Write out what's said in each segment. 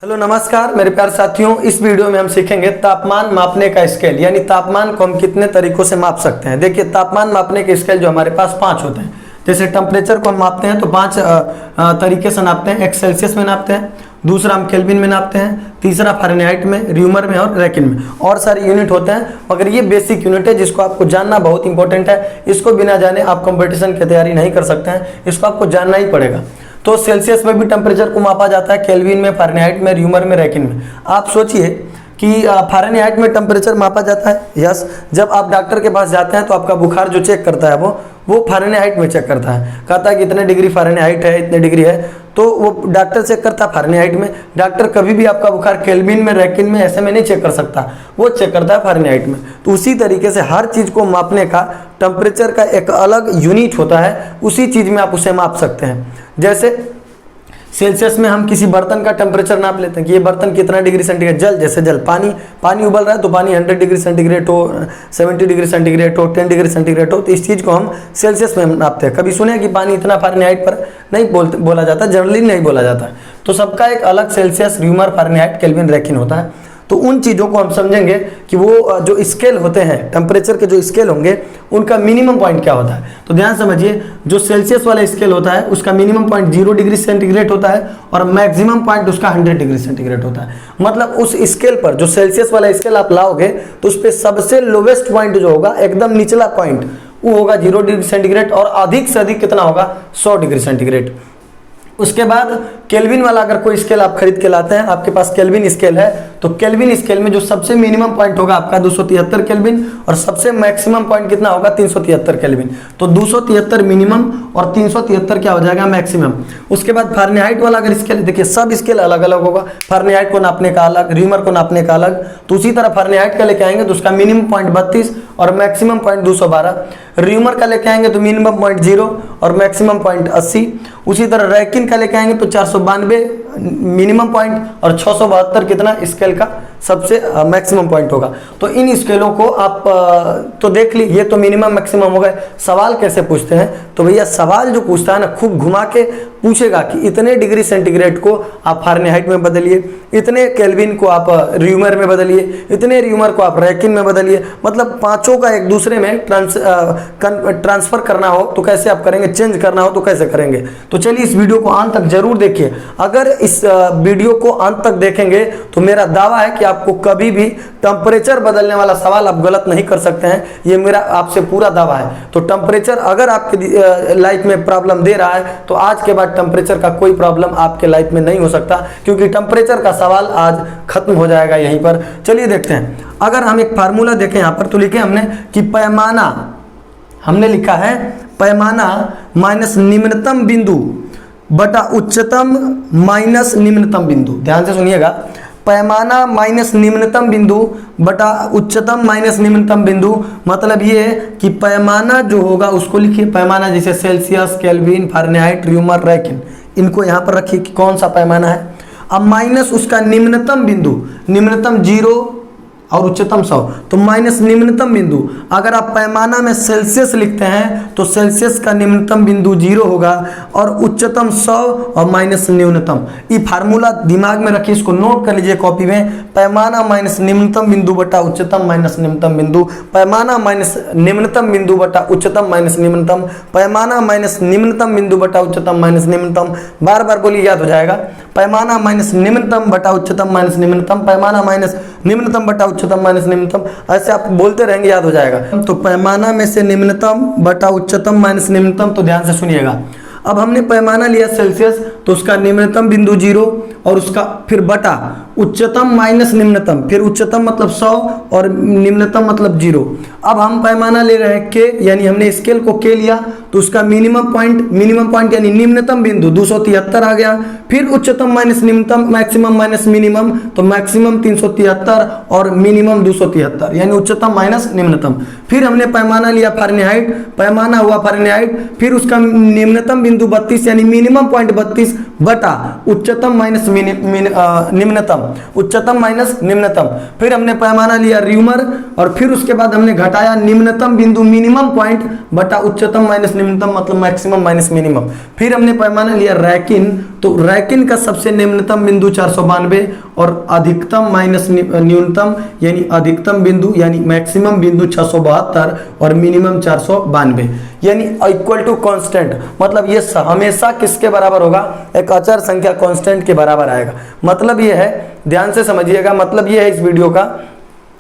Hello नमस्कार मेरे प्यारे साथियों, इस वीडियो में हम सीखेंगे तापमान मापने का स्केल, यानी तापमान को हम कितने तरीकों से माप सकते हैं। देखिए, तापमान मापने के स्केल जो हमारे पास 5 होते हैं। जैसे टेम्परेचर को हम मापते हैं तो 5 तरीके से नापते हैं। एक सेल्सियस में नापते हैं, दूसरा हम केल्विन में नापते हैं, तीसरा फ़ारेनहाइट में, र्यूमर में और रैकिन में। और सारे यूनिट होते हैं, मगर ये बेसिक यूनिट है जिसको आपको जानना बहुत इंपॉर्टेंट है। इसको बिना जाने आप कंपटीशन की तैयारी नहीं कर सकते हैं, इसको आपको जानना ही पड़ेगा। तो सेल्सियस में भी टेम्परेचर को मापा जाता है, केल्विन में, फ़ारेनहाइट में, र्यूमर में, रैकिन में। आप सोचिए कि फ़ारेनहाइट में टेम्परेचर मापा जाता है। यस, जब आप डॉक्टर के पास जाते हैं तो आपका बुखार जो चेक करता है वो फ़ारेनहाइट में चेक करता है। कहता है कि इतने डिग्री फ़ारेनहाइट है, इतने डिग्री है, तो वो डॉक्टर चेक करता है फ़ारेनहाइट में। डॉक्टर कभी भी आपका बुखार केल्विन में, रैकिन में ऐसे में नहीं चेक कर सकता, वो चेक करता है फ़ारेनहाइट में। तो उसी तरीके से हर चीज़ को मापने का टेम्परेचर का एक अलग यूनिट होता है, उसी चीज़ में आप उसे माप सकते हैं। जैसे सेल्सियस में हम किसी बर्तन का टेम्परेचर नाप लेते हैं कि ये बर्तन कितना डिग्री सेंटीग्रेड। जल, जैसे जल, पानी उबल रहा है तो पानी 100 डिग्री सेंटीग्रेड हो, 70 डिग्री सेंटीग्रेड हो, 10 डिग्री सेंटीग्रेड हो, तो इस चीज़ को हम सेल्सियस में नापते हैं। कभी सुने कि पानी इतना फ़ारेनहाइट पर नहीं बोला जाता, जनरली नहीं बोला जाता। तो सबका एक अलग सेल्सियस, र्यूमर, फ़ारेनहाइट, केल्विन, रैकिन होता है। तो उन चीज़ों को हम समझेंगे कि वो जो स्केल होते हैं, टेम्परेचर के जो स्केल होंगे, उनका मिनिमम पॉइंट क्या होता है। तो ध्यान समझिए, जो सेल्सियस वाला स्केल होता है उसका मिनिमम पॉइंट 0 डिग्री सेंटीग्रेड होता है और मैक्सिमम पॉइंट उसका 100 डिग्री सेंटीग्रेड होता है। मतलब उस स्केल पर, जो सेल्सियस वाला स्केल आप लाओगे तो उस पर सबसे लोवेस्ट पॉइंट जो होगा, एकदम निचला पॉइंट, वो होगा 0 डिग्री सेंटीग्रेड और अधिक से अधिक कितना होगा, 100 डिग्री सेंटीग्रेड। उसके बाद केल्विन वाला अगर कोई स्केल आप खरीद के लाते हैं, आपके पास केल्विन स्केल है, तो केल्विन स्केल में जो सबसे मिनिमम पॉइंट होगा आपका 273 केल्विन और सबसे मैक्सिमम पॉइंट कितना होगा, 373 केल्विन। तो 273 मिनिमम और 373 क्या हो जाएगा, मैक्सिमम। उसके बाद फ़ारेनहाइट वाला अगर स्केल, देखिए सब स्केल अलग अलग होगा। फ़ारेनहाइट को नापने का अलग, र्यूमर को नापने का अलग। तो उसी तरह फ़ारेनहाइट का लेके आएंगे तो उसका मिनिमम पॉइंट 32 और मैक्सिमम पॉइंट 212। र्यूमर का लेके आएंगे तो मिनिमम पॉइंट 0 और मैक्सिमम पॉइंट 80। उसी तरह रैकिन का लेके आएंगे तो 492 मिनिमम पॉइंट और 672 कितना स्केल का सबसे मैक्सिमम पॉइंट होगा। तो इन स्केलों को आप तो देख ली, ये तो मिनिमम मैक्सिमम हो गए। सवाल कैसे पूछते हैं, तो भैया सवाल जो पूछता है ना, खूब घुमा के पूछेगा कि इतने डिग्री सेंटीग्रेड को आप फ़ारेनहाइट में बदलिए, इतने केल्विन को आप र्यूमर में बदलिए, इतने र्यूमर को आप रैकिन में बदलिए। मतलब पांचों का एक दूसरे में ट्रांसफर करना हो तो कैसे आप करेंगे, चेंज करना हो तो कैसे करेंगे। तो चलिए इस वीडियो को अंत तक जरूर देखिए। अगर इस वीडियो को अंत तक देखेंगे तो मेरा दावा है कि आपको कभी भी टेम्परेचर बदलने वाला सवाल आप गलत नहीं कर सकते हैं, ये मेरा आपसे पूरा दावा है। तो टेम्परेचर अगर आपके लाइफ में प्रॉब्लम दे रहा है तो आज के बाद टेम्परेचर का कोई प्रॉब्लम आपके लाइफ में नहीं हो सकता, क्योंकि टेम्परेचर का सवाल आज खत्म हो जाएगा यहीं पर। चलिए देखते हैं। अगर हम एक फार्मूला देखें यहाँ पर, तो लिखे हमने कि पैमाना, हमने लिखा है पैमाना माइनस निम्नतम बिंदु बटा उच्चतम माइनस निम्नतम बिंदु। ध्यान से सुनिएगा, पैमाना माइनस निम्नतम बिंदु बटा उच्चतम माइनस निम्नतम बिंदु। मतलब ये कि पैमाना जो होगा उसको लिखिए, पैमाना जैसे सेल्सियस, केल्विन, फ़ारेनहाइट, र्यूमर, रैकिन, इनको यहाँ पर रखिए कि कौन सा पैमाना है। अब माइनस उसका निम्नतम बिंदु, निम्नतम 0 और उच्चतम 100, तो माइनस निम्नतम बिंदु। अगर आप पैमाना में सेल्सियस लिखते हैं तो सेल्सियस का निम्नतम बिंदु 0 होगा और उच्चतम 100 और माइनस न्यूनतम। ये फार्मूला दिमाग में रखिए, इसको नोट कर लीजिए कॉपी में। पैमाना माइनस निम्नतम बिंदु बटा उच्चतम माइनस निम्नतम बिंदु, पैमाना माइनस निम्नतम बिंदु बटा उच्चतम माइनस निम्नतम, पैमाना माइनस निम्नतम बिंदु बटा उच्चतम माइनस निम्नतम। बार बार बोलिए, याद हो जाएगा। पैमाना माइनस निम्नतम बटा उच्चतम माइनस निम्नतम, पैमाना माइनस निम्नतम बटा उच्चतम माइनस निम्नतम। ऐसे आप बोलते रहेंगे, याद हो जाएगा। तो पैमाना में से निम्नतम बटा उच्चतम माइनस निम्नतम, तो ध्यान से सुनिएगा। अब हमने पैमाना लिया सेल्सियस, तो उसका निम्नतम बिंदु 0 और उसका फिर बटा उच्चतम माइनस निम्नतम, फिर उच्चतम मतलब 100 और निम्नतम मतलब 0। अब हम पैमाना ले रहे हैं के, यानी हमने स्केल को के लिया तो उसका मिनिमम पॉइंट यानी निम्नतम बिंदु 273 आ गया। फिर उच्चतम माइनस निम्नतम, मैक्सिमम माइनस मिनिमम, तो मैक्सिमम 373 और मिनिमम 273, यानी उच्चतम माइनस निम्नतम। फिर हमने पैमाना लिया फ़ारेनहाइट, पैमाना हुआ फ़ारेनहाइट, फिर उसका निम्नतम बिंदु 32 यानी मिनिमम पॉइंट 32 बटा उच्चतम माइनस निम्नतम, उच्चतम माइनस निम्नतम। फिर हमने पैमाना लिया र्यूमर और फिर उसके बाद हमने घटाया निम्नतम बिंदु मिनिमम पॉइंट बटा उच्चतम माइनस निम्नतम मतलब मैक्सिमम माइनस मिनिमम। फिर हमने पैमाना लिया रैकिन, तो रैकिन का सबसे निम्नतम बिंदु 492 और अधिकतम माइनस न्यूनतम यानी अधिकतम बिंदु यानी मैक्सिमम बिंदु 672 और मिनिमम 492 यानी इक्वल टू कांस्टेंट, मतलब ये हमेशा किसके बराबर होगा, एक अचर संख्या कांस्टेंट के बराबर आएगा। मतलब ये है, ध्यान से समझिएगा, मतलब ये है इस वीडियो का,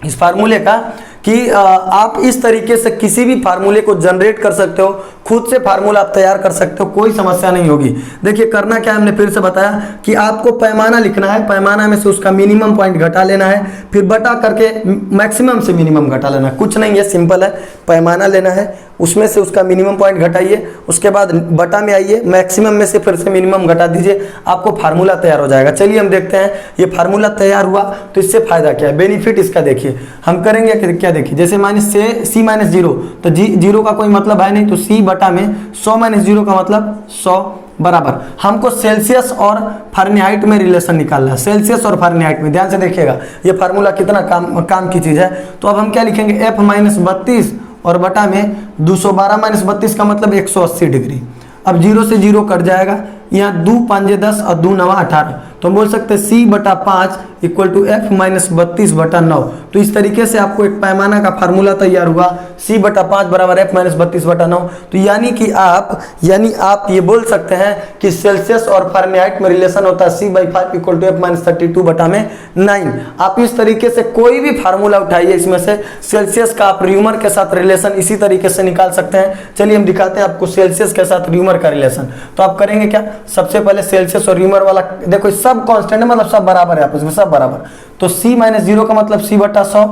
इस फार्मूले का कि आप इस तरीके से किसी भी फार्मूले को जनरेट कर सकते हो, खुद से फार्मूला आप तैयार कर सकते हो, कोई समस्या नहीं होगी। देखिए करना क्या है, हमने फिर से बताया कि आपको पैमाना लिखना है, पैमाना में से उसका मिनिमम पॉइंट घटा लेना है, फिर बटा करके मैक्सिमम से मिनिमम घटा लेना है। कुछ नहीं है, सिंपल है, पैमाना लेना है, उसमें से उसका मिनिमम पॉइंट घटाइए, उसके बाद बटा में आइए, मैक्सिमम में से फिर से मिनिमम घटा दीजिए, आपको फार्मूला तैयार हो जाएगा। चलिए हम देखते हैं ये फार्मूला तैयार हुआ तो इससे फायदा क्या है, बेनिफिट इसका देखिए हम करेंगे क्या, देखिए जैसे माइनस सी माइनस जीरो, तो जीरो का कोई मतलब है नहीं, तो सी बटा में 100 माइनस जीरो का मतलब 100 बराबर हमको सेल्सियस और फारेनहाइट में रिलेशन निकालना है, सेल्सियस और फारेनहाइट में। ध्यान से देखिएगा ये फार्मूला कितना काम की चीज है। तो अब हम क्या लिखेंगे, एफ माइनस 32 और बटा में 212 माइनस 32 का मतलब 180 डिग्री। अब जीरो से जीरो कट जाएगा, यहाँ 2 5 10 और 2 9 18, तो हम बोल सकते हैं सी बटा 5 इक्वल टू एफ माइनस 32 बटा 9। तो इस तरीके से आपको एक पैमाना का फार्मूला तैयार हुआ, सी बटा 5 बराबर एफ माइनस 32 बटा 9। तो यानी आप ये बोल सकते हैं कि सेल्सियस और फारेनहाइट में रिलेशन होता है C by 5 equal to F minus 32 बटा में 9। आप इस तरीके से कोई भी फार्मूला उठाइए, इसमें से सेल्सियस का आप र्यूमर के साथ रिलेशन इसी तरीके से निकाल सकते हैं। चलिए हम दिखाते हैं आपको सेल्सियस के साथ र्यूमर का रिलेशन। तो आप करेंगे क्या, सबसे पहले सेल्सियस और र्यूमर वाला देखो, सब कांस्टेंट है, मतलब सब बराबर है आपस में, सब बराबर। तो सी माइनस जीरो का मतलब सी बटा 100,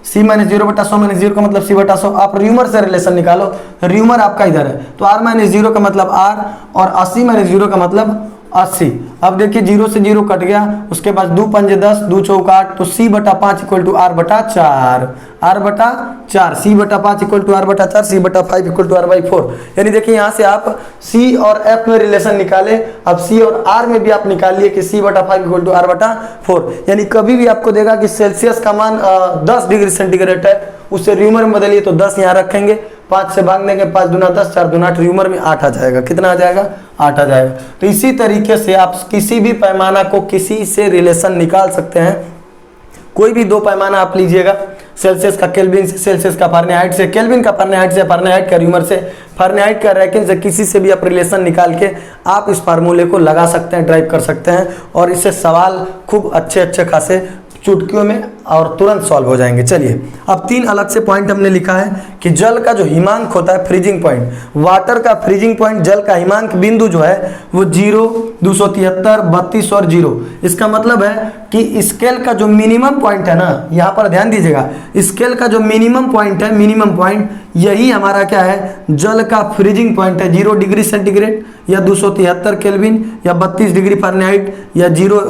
सी माइनस जीरो बटा 100 माइनस जीरो का मतलब सी बटा 100। आप र्यूमर से रिलेशन निकालो, र्यूमर आपका इधर है, तो आर माइनस जीरो का मतलब आर और 80 माइनस जीरो का मतलब 80। अब देखिए जीरो से जीरो कट गया, उसके बाद 2 5 10 2 4 8, तो सी बटा 5 इक्वल टू आर बटा 4, आर बटा 4, सी बटा 5 इक्वल टू आर बटा 4, सी बटा 5 इक्वल टू आर बाई 4। यानी देखिए यहाँ से आप सी और एफ में रिलेशन निकाले, अब सी और आर में भी आप निकालिए कि सी बटा 5 इक्वल टू आर बटा 4। यानी कभी भी आपको देगा कि सेल्सियस का मान 10 डिग्री सेंटीग्रेड है, उससे र्यूमर में बदलिए तो 10 यहाँ रखेंगे, 5 से भाग देंगे, 5 दूना 10 4 दूना 8, र्यूमर में 8 आ जाएगा। कितना आ जाएगा, 8 आ जाएगा। तो इसी तरीके से आप किसी भी पैमाना को किसी से रिलेशन निकाल सकते हैं। कोई भी दो पैमाना आप लीजिएगा, सेल्सियस का केल्विन से, सेल्सियस का फारेनहाइट से, केल्विन का फारेनहाइट से, फारेनहाइट का र्यूमर से, फारेनहाइट का रैकिन से, किसी से भी आप रिलेशन निकाल के आप इस फार्मूले को लगा सकते हैं, ड्राइव कर सकते हैं और इससे सवाल खूब अच्छे खासे चुटकियों में और तुरंत सॉल्व हो जाएंगे। चलिए अब 3 अलग से पॉइंट हमने लिखा है कि जल का जो हिमांक होता है, फ्रीजिंग पॉइंट, वाटर का फ्रीजिंग पॉइंट, जल का हिमांक बिंदु जो है वो 0 273 32 और 0। इसका मतलब है कि स्केल का जो मिनिमम पॉइंट है ना, यहाँ पर ध्यान दीजिएगा, स्केल का जो मिनिमम पॉइंट है, मिनिमम पॉइंट यही हमारा क्या है, जल का फ्रीजिंग पॉइंट है। 0 डिग्री सेंटीग्रेड या 273 केल्विन या 32 डिग्री फारेनहाइट या 0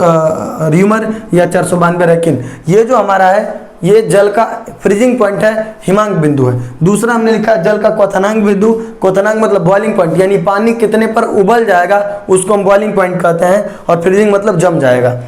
र्यूमर या 492 रैकिन, ये जो हमारा है ये जल का फ्रीजिंग पॉइंट है, हिमांक बिंदु है। दूसरा हमने लिखा जल का क्वथनांक बिंदु, क्वथनांक मतलब बॉइलिंग पॉइंट, यानी पानी कितने पर उबल जाएगा उसको हम बॉइलिंग पॉइंट कहते हैं, और फ्रीजिंग मतलब जम जाएगा।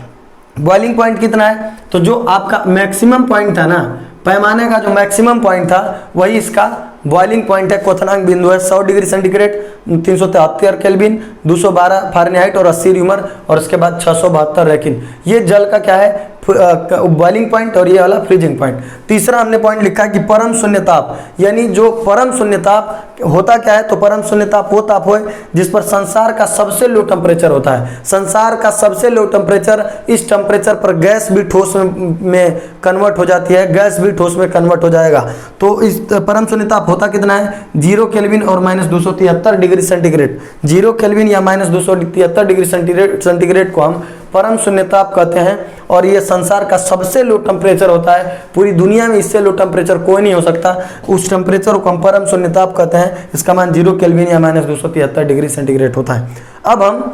बॉइलिंग पॉइंट कितना है, तो जो आपका मैक्सिमम पॉइंट था ना, पैमाने का जो मैक्सिमम पॉइंट था वही इसका बॉइलिंग पॉइंट है, क्वथनांक बिंदु है। 100 डिग्री सेंटीग्रेड 373 केल्विन 212 फारेनहाइट और 80 र्यूमर और उसके बाद 672 रैकिन, ये जल का क्या है, बॉइलिंग पॉइंट और ये वाला फ्रीजिंग पॉइंट। तीसरा हमने पॉइंट लिखा कि परम शून्य ताप, यानी जो परम शून्य ताप होता क्या है, तो परम शून्य ताप वो ताप है जिस पर संसार का सबसे लो टेम्परेचर होता है। संसार का सबसे लो टेम्परेचर, इस टेम्परेचर पर गैस भी ठोस में कन्वर्ट हो जाती है, गैस भी ठोस में कन्वर्ट हो जाएगा। तो इस परम शून्य ताप होता कितना है, 0 केल्विन और माइनस 273 डिग्री सेंटीग्रेड। 0 केल्विन या माइनस 273 डिग्री सेंटीग्रेड को हम परम शून्य ताप कहते हैं, और ये संसार का सबसे लो टेम्परेचर होता है। पूरी दुनिया में इससे लो टेम्परेचर कोई नहीं हो सकता, उस टेम्परेचर को हम परम शून्य ताप कहते हैं। इसका मान 0 केल्विन या माइनस 273 डिग्री सेंटीग्रेड होता है। अब हम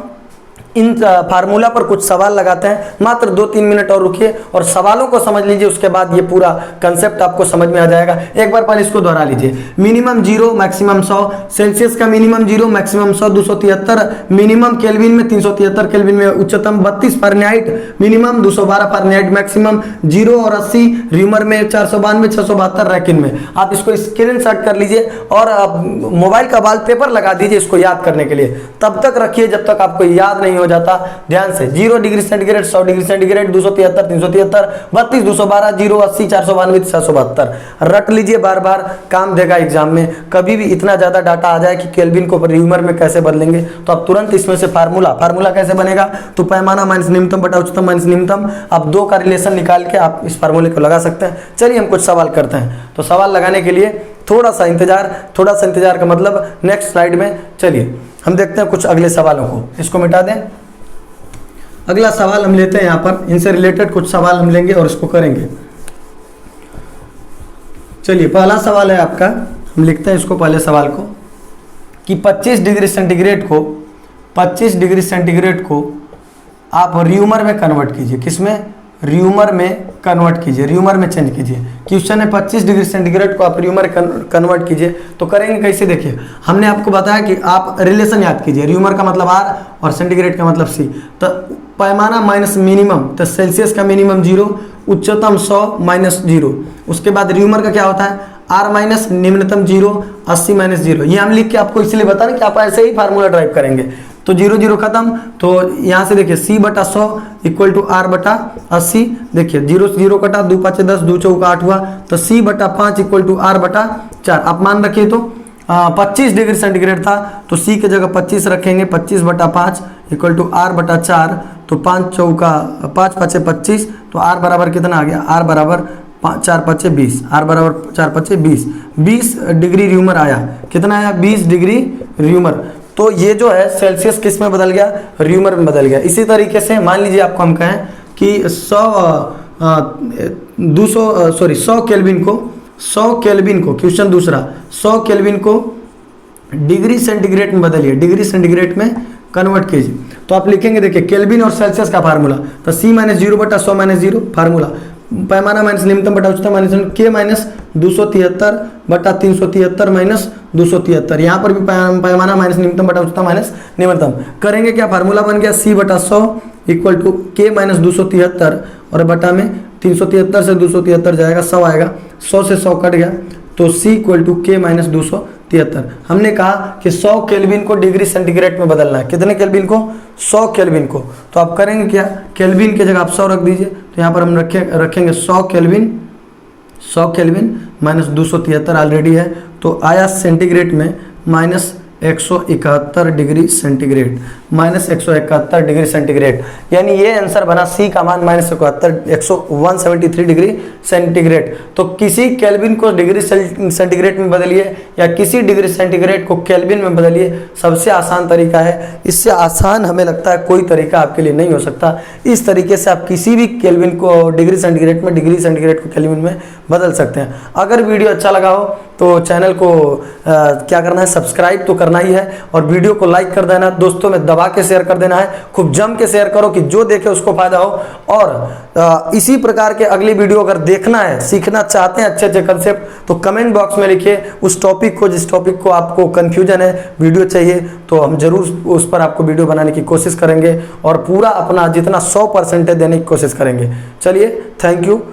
इन फार्मूला पर कुछ सवाल लगाते हैं, मात्र 2-3 मिनट और रुकिए और सवालों को समझ लीजिए, उसके बाद ये पूरा कंसेप्ट आपको समझ में आ जाएगा। एक बार पहले इसको दोहरा लीजिए। मिनिमम 0 मैक्सिमम 100, सेल्सियस का मिनिमम 0 मैक्सिमम 100 273, मिनिमम केल्विन में 373 केल्विन में, उच्चतम 32 फारेनहाइट, मिनिमम 212 फारेनहाइट, मैक्सिमम 0 और 80, र्यूमर में 492 672 रैकिन में। आप इसको स्क्रीनशॉट कर लीजिए और मोबाइल का वॉलपेपर लगा दीजिए इसको याद करने के लिए, तब तक रखिए जब तक आपको याद नहीं हो जाता। ध्यान से 0 डिग्री सेंटीग्रेड, 100 डिग्री सेंटीग्रेड, 273 373, 32 212, 0 80 492 672 रट लीजिए, बार बार काम देगा एग्जाम में। कभी भी इतना ज्यादा डाटा आ जाए कि केल्विन को र्यूमर में कैसे बदलेंगे, तो आप तुरंत इसमें से फार्मूला कैसे बनेगा, तो पैमाना माइनस निम्नतम बटा उच्चतम माइनस निम्नतम, आप 2 का रिलेशन निकाल के आप इस फार्मूले को लगा सकते हैं। चलिए हम कुछ सवाल करते हैं। तो सवाल लगाने के लिए थोड़ा सा इंतजार का मतलब नेक्स्ट स्लाइड में। चलिए हम देखते हैं कुछ अगले सवालों को, इसको मिटा दें। अगला सवाल हम लेते हैं, यहाँ पर इनसे रिलेटेड कुछ सवाल हम लेंगे और इसको करेंगे। चलिए पहला सवाल है आपका, हम लिखते हैं इसको पहले सवाल को, कि 25 डिग्री सेंटीग्रेड को आप र्यूमर में कन्वर्ट कीजिए। किसमें? र्यूमर में कन्वर्ट कीजिए, र्यूमर में चेंज कीजिए। क्वेश्चन है 25 डिग्री सेंटीग्रेड को आप र्यूमर कन्वर्ट कीजिए। तो करेंगे कैसे, देखिए हमने आपको बताया कि आप रिलेशन याद कीजिए, र्यूमर का मतलब R और सेंटीग्रेड का मतलब C। तो पैमाना माइनस मिनिमम, तो सेल्सियस का मिनिमम 0, उच्चतम 100 माइनस 0, उसके बाद र्यूमर का क्या होता है R माइनस निम्नतम 0, 80 माइनस 0। ये हम लिख के आपको इसलिए बता रहे कि आप ऐसे ही फार्मूला ड्राइव करेंगे। तो 0 0 खत्म, तो यहाँ से देखिए C बटा 100 इक्वल टू R बटा 80। देखिए 0 0 कटा, 2 5 10, 2 4 8 हुआ, तो C बटा 5 इक्वल टू R बटा 4। आप मान रखिए तो 25 डिग्री सेंटीग्रेड था, तो C की जगह 25 रखेंगे, 25 बटा 5 इक्वल टू R बटा 4। तो 5 चौका 5 5 25, तो R बराबर कितना आ गया, R बराबर 4 5 20, R बराबर 4 5 20, 20 डिग्री र्यूमर आया। कितना आया? 20 डिग्री र्यूमर। तो ये जो है सेल्सियस किस में बदल गया, र्यूमर में बदल गया। इसी तरीके से मान लीजिए आपको हम कहें कि 100 केल्विन को क्वेश्चन दूसरा, 100 केल्विन को डिग्री सेंटीग्रेड में बदलिए, डिग्री सेंटीग्रेड में कन्वर्ट कीजिए। तो आप लिखेंगे, देखिए केल्विन और सेल्सियस का फार्मूला, तो C माइनस 0 बटा 100 माइनस 0 फार्मूला, पैमाना माइनस निम्नतम बटा उच्चतम माइनस K माइनस 273 बटा 373 माइनस 273। यहाँ पर भी पैमाना माइनस निम्नतम बटा उच्चतम माइनस निम्नतम। करेंगे क्या, फार्मूला बन गया C बटा 100 इक्वल टू K माइनस 273 और बटा में 373 से 273 जाएगा, 100 आएगा, 100 से 100 कट गया, तो C equal to K minus 273। हमने कहा कि 100 केल्विन को डिग्री सेंटीग्रेड में बदलना है। कितने केल्विन को? 100 केल्विन को। तो आप करेंगे क्या, केल्विन की जगह आप 100 रख दीजिए। तो यहाँ पर हम रखेंगे 100 केल्विन माइनस 273 ऑलरेडी है, तो आया सेंटीग्रेड में minus 171 degree centigrade, minus 171 degree centigrade. यानी ये आंसर बना C का मान माइनस 173 डिग्री सेंटीग्रेड। तो किसी केल्विन को डिग्री सेंटीग्रेड में बदलिए या किसी डिग्री सेंटीग्रेड को केल्विन में बदलिए, सबसे आसान तरीका है। इससे आसान हमें लगता है कोई तरीका आपके लिए नहीं हो सकता। इस तरीके से आप किसी भी केल्विन को डिग्री सेंटीग्रेड में, डिग्री सेंटीग्रेड को केल्विन में बदल सकते हैं। अगर वीडियो अच्छा लगा हो तो चैनल को क्या करना है, सब्सक्राइब तो करना ही है, और वीडियो को लाइक कर देना, दोस्तों में दबा के शेयर कर देना है, खूब जम के शेयर करो कि जो देखे उसको फायदा हो। और इसी प्रकार के अगली वीडियो अगर देखना है, सीखना चाहते हैं अच्छे अच्छे कंसेप्ट, तो कमेंट बॉक्स में लिखिए उस टॉपिक को, जिस टॉपिक को आपको कन्फ्यूजन है, वीडियो चाहिए, तो हम जरूर उस पर आपको वीडियो बनाने की कोशिश करेंगे और पूरा अपना जितना 100% देने की कोशिश करेंगे। चलिए, थैंक यू।